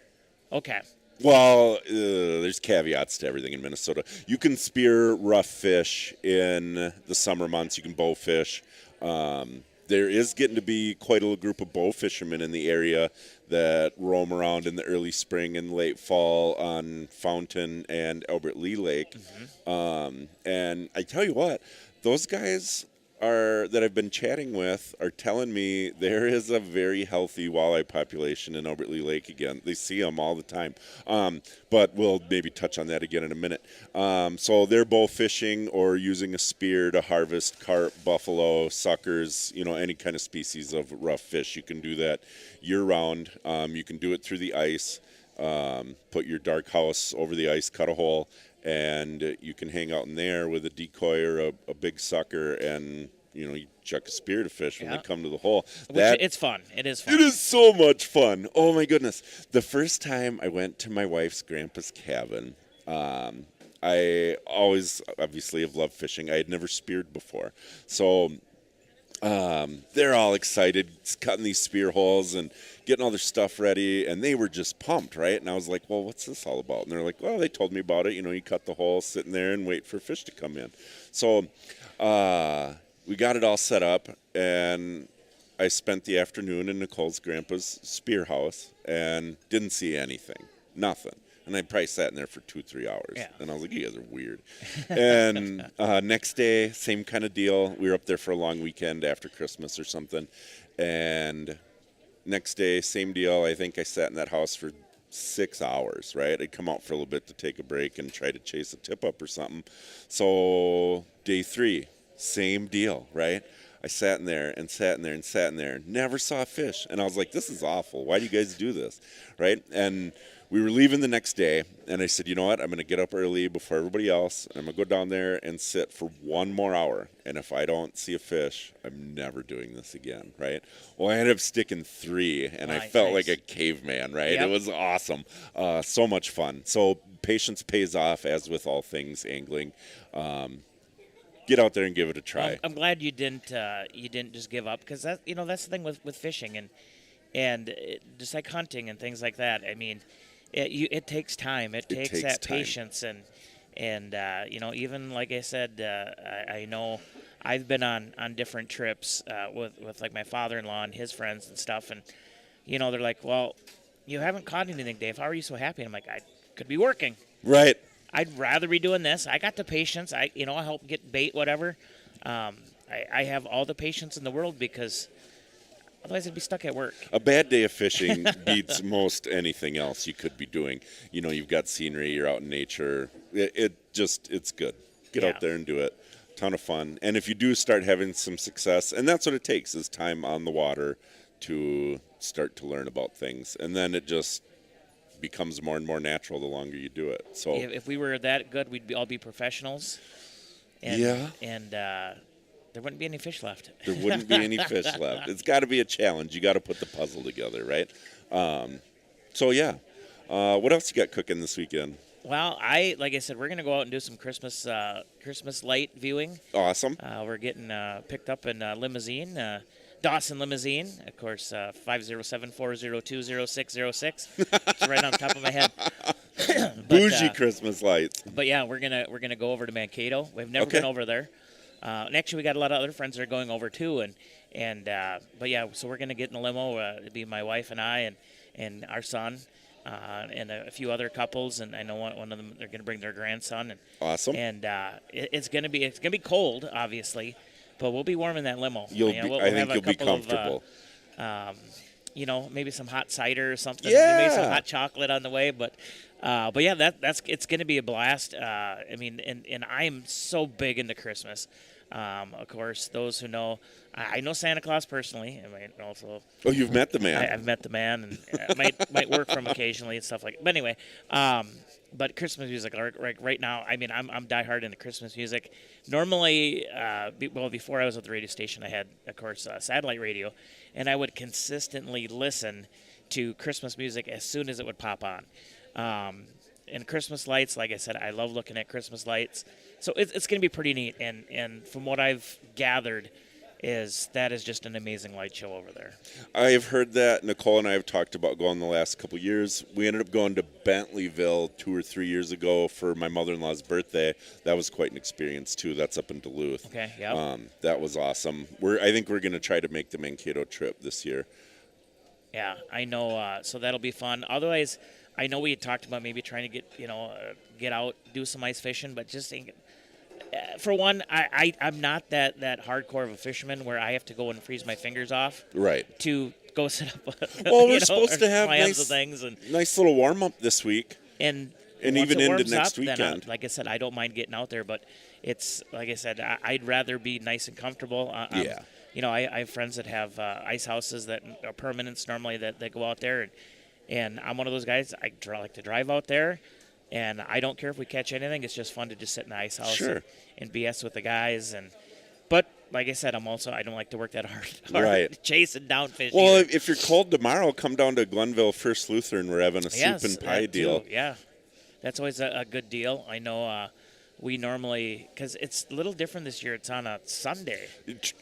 Okay. Well, there's caveats to everything in Minnesota. You can spear rough fish in the summer months. You can bow fish. There is getting to be quite a group of bow fishermen in the area that roam around in the early spring and late fall on Fountain and Albert Lee Lake. Mm-hmm. And I tell you what, those guys that I've been chatting with are telling me there is a very healthy walleye population in Albert Lee Lake again. They see them all the time. But we'll maybe touch on that again in a minute. So they're bow fishing or using a spear to harvest carp, buffalo, suckers, any kind of species of rough fish. You can do that year-round. You can do it through the ice. Put your dark house over the ice, cut a hole, and you can hang out in there with a decoy or a big sucker, and you chuck a spear to fish when they come to the hole. It's fun. It is fun. It is so much fun. Oh my goodness! The first time I went to my wife's grandpa's cabin, I always obviously have loved fishing. I had never speared before, so they're all excited, cutting these spear holes and getting all their stuff ready, and they were just pumped, right? And I was like, well, what's this all about? And they're like, well, they told me about it. You cut the hole, sitting there and wait for fish to come in. So we got it all set up, and I spent the afternoon in Nicole's grandpa's spear house and didn't see anything, nothing. And I probably sat in there for 2-3 hours. Yeah. And I was like, you guys are weird. And next day, same kind of deal. We were up there for a long weekend after Christmas or something. And next day, same deal. I think I sat in that house for 6 hours, right? I'd come out for a little bit to take a break and try to chase a tip up or something. So day 3, same deal, right? I sat in there and sat in there and sat in there. Never saw a fish. And I was like, this is awful. Why do you guys do this, right? And we were leaving the next day, and I said, you know what, I'm going to get up early before everybody else, and I'm going to go down there and sit for 1 more hour, and if I don't see a fish, I'm never doing this again, right? Well, I ended up sticking 3, and I felt like a caveman, right? Yep. It was awesome. So much fun. So patience pays off, as with all things angling. Get out there and give it a try. I'm glad you didn't just give up, because that's the thing with fishing and just like hunting and things like that. I mean, it takes time. It takes that time. patience and even like I said, I know I've been on different trips with like my father-in-law and his friends and stuff, and they're like, well, you haven't caught anything, Dave. How are you so happy? And I'm like, I could be working. Right. I'd rather be doing this. I got the patience. I help get bait, whatever. I have all the patience in the world because otherwise I'd be stuck at work. A bad day of fishing beats most anything else you could be doing. You've got scenery, you're out in nature. It's good. Get out there and do it. Ton of fun. And if you do start having some success, and that's what it takes, is time on the water to start to learn about things. And then it just becomes more and more natural the longer you do it. So if we were that good, we'd all be professionals. And there wouldn't be any fish left. There wouldn't be any fish left. It's got to be a challenge. You got to put the puzzle together, right? What else you got cooking this weekend? Well, like I said, we're going to go out and do some Christmas light viewing. Awesome. We're getting picked up in limousine, Dawson Limousine, of course, 507-402-0606. It's right on top of my head. Bougie Christmas lights. But yeah, we're gonna go over to Mankato. We've never been over there. And actually, we got a lot of other friends that are going over too. But yeah, so we're gonna get in a limo. It'd be my wife and I and our son. And a few other couples, and I know one of them, they're going to bring their grandson. Awesome. And it's going to be cold, obviously, but we'll be warm in that limo. I think you'll be comfortable. Maybe some hot cider or something. Yeah. Maybe some hot chocolate on the way, but yeah, it's going to be a blast. And I'm so big into Christmas. Of course, those who know, I know Santa Claus personally. I mean, also. Oh, you've met the man. I've met the man, and might work for him occasionally and stuff like. But anyway, but Christmas music, right now, I mean, I'm diehard into Christmas music. Normally, before I was at the radio station, I had, of course, satellite radio, and I would consistently listen to Christmas music as soon as it would pop on. And Christmas lights, like I said, I love looking at Christmas lights. So it's going to be pretty neat. And from what I've gathered, that is just an amazing light show over there. I've heard that. Nicole and I have talked about going the last couple of years. We ended up going to Bentleyville 2 or 3 years ago for my mother-in-law's birthday. That was quite an experience, too. That's up in Duluth. Okay, yeah. That was awesome. I think we're going to try to make the Mankato trip this year. Yeah, I know. So that'll be fun. Otherwise, I know we had talked about maybe trying to get out, do some ice fishing, but just for one, I'm not that hardcore of a fisherman where I have to go and freeze my fingers off. Right. To go set up. We're supposed to have nice little warm up this week. And even into next up, weekend. Then, like I said, I don't mind getting out there, but it's like I said, I'd rather be nice and comfortable. Yeah. I have friends that have ice houses that are permanents normally that go out there, and I'm one of those guys. I like to drive out there. And I don't care if we catch anything. It's just fun to just sit in the ice house and BS with the guys. But like I said, I don't like to work that hard right. chasing down fish. Well, either. if you're cold tomorrow, come down to Glenville First Lutheran. We're having a soup and pie deal. Yeah, that's always a good deal. I know we normally, because it's a little different this year, it's on a Sunday.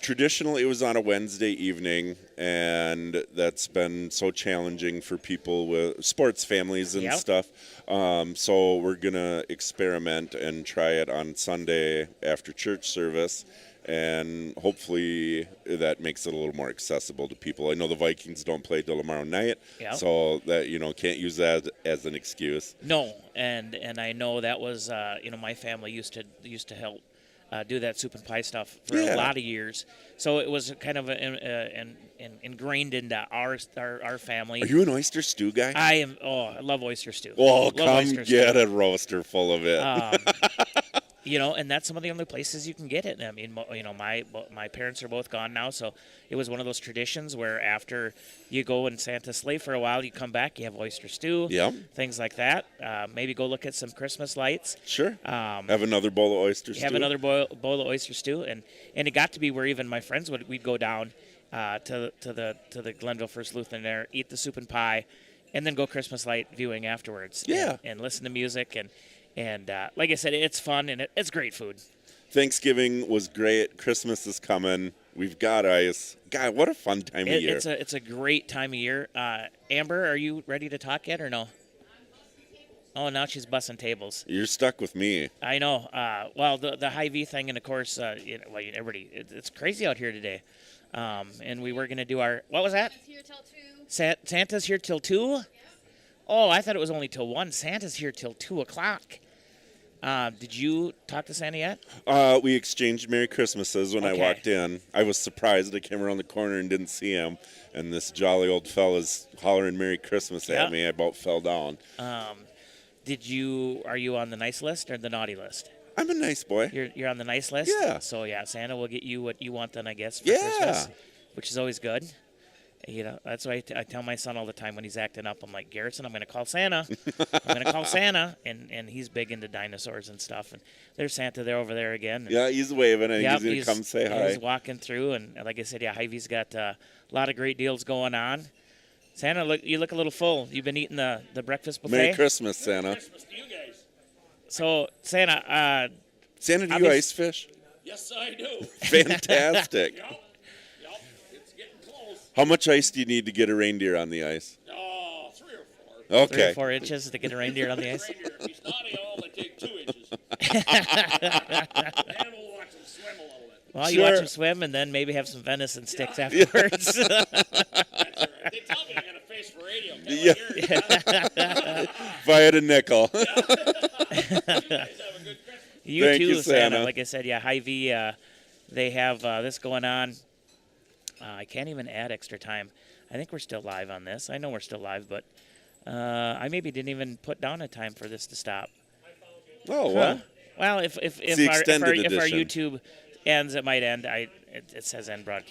Traditionally, it was on a Wednesday evening, and that's been so challenging for people with sports families and stuff. So we're going to experiment and try it on Sunday after church service, and hopefully that makes it a little more accessible to people. I know the Vikings don't play till tomorrow night, so that can't use that as an excuse. No, and I know that was my family used to help do that soup and pie stuff for a lot of years, so it was kind of ingrained into our family. Are you an oyster stew guy? I am. Oh, I love oyster stew. Well, come get a roaster full of it. And that's some of the only places you can get it. I mean, my parents are both gone now, so it was one of those traditions where after you go and Santa sleigh for a while, you come back, you have oyster stew, things like that. Maybe go look at some Christmas lights. Sure. Have another bowl of oyster stew. Have another bowl of oyster stew, and it got to be where even my friends we'd go down to the Glenville First Lutheran there, eat the soup and pie, and then go Christmas light viewing afterwards. Yeah. And listen to music and like I said, it's fun and it's great food. Thanksgiving was great. Christmas is coming. We've got ice. God, what a fun time of year. It's a great time of year. Amber, are you ready to talk yet or no? Oh, now she's bussing tables. You're stuck with me. I know. Well, the HyVee thing, and of course, everybody, it's crazy out here today. And we were going to do what was that? Santa's here till 2. Santa's here till 2? Oh, I thought it was only till 1. Santa's here till 2 o'clock. Did you talk to Santa yet? We exchanged Merry Christmases when I walked in. I was surprised. I came around the corner and didn't see him, and this jolly old fella's hollering Merry Christmas at me. I about fell down. Are you on the nice list or the naughty list? I'm a nice boy. You're on the nice list? Yeah. So, Santa will get you what you want then, I guess, for Christmas, which is always good. That's why I tell my son all the time when he's acting up. I'm like, Garrison, I'm going to call Santa. I'm going to call Santa. And he's big into dinosaurs and stuff. And there's Santa there over there again. Yeah, he's waving, and he's going to come say hi. He's walking through. And like I said, HyVee's got a lot of great deals going on. Santa, you look a little full. You've been eating the breakfast buffet? Merry Christmas, Santa. Merry Christmas to you guys. So, Santa. Santa, do you ice fish? Yes, I do. Fantastic. How much ice do you need to get a reindeer on the ice? 3 or 4. Okay. 3 or 4 inches to get a reindeer on the ice? If he's naughty, I'll only take 2 inches. And we'll watch him swim a little bit. Well, you watch him swim and then maybe have some venison sticks afterwards. That's all right. They tell me I got a face for radio. If I had a nickel. You guys have a good Christmas. You too, Santa. Like I said, HyVee, they have this going on. I can't even add extra time. I think we're still live on this. I know we're still live, but I maybe didn't even put down a time for this to stop. Oh, well. Well, if our YouTube ends, it might end. It says end broadcast.